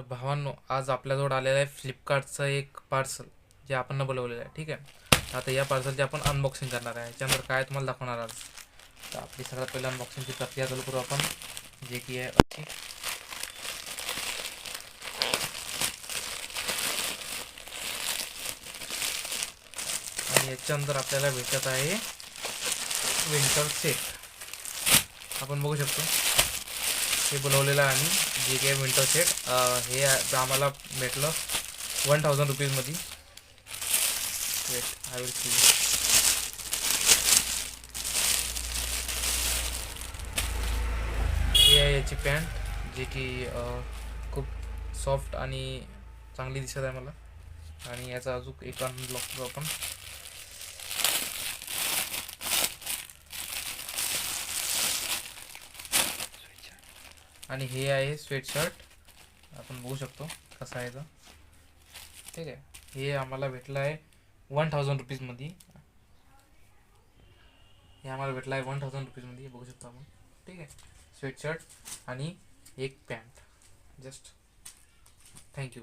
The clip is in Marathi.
तर भावांनो, आज आपल्याजवळ आलेलं आहे फ्लिपकार्टचं एक पार्सल जे आपण बोलवलेलं आहे. ठीक आहे. तर आता या पार्सलची आपण अनबॉक्सिंग करणार आहे. याच्यानंतर काय तुम्हाला दाखवणार आज. तर आपली सगळ्यात पहिला अनबॉक्सिंगची प्रक्रिया चालू करू आपण, जे की आहे अशी. आणि याच्यानंतर आपल्याला भेटत आहे विंटर सेट. आपण बघू शकतो हे बोलवलेलं आहे आम्ही, जे की आहे विंटर सेट. हे आम्हाला भेटलं 1000 रुपीजमध्ये. Wait, I will see. ही आहे याची पॅन्ट, जी की खूप सॉफ्ट आणि चांगली दिसत आहे मला. आणि याचा अजून एक अनलॉक करू आपण. आणि हे आहे स्वेटशर्ट. आपण बघू शकतो कसा आहे तो. ठीक आहे. हे आम्हाला भेटलं आहे 1000 रुपीजमध्ये. हे आम्हाला भेटलं आहे 1000 रुपीजमध्ये, बघू शकतो आपण. ठीक आहे. स्वेटशर्ट आणि एक पॅन्ट. Just thank you.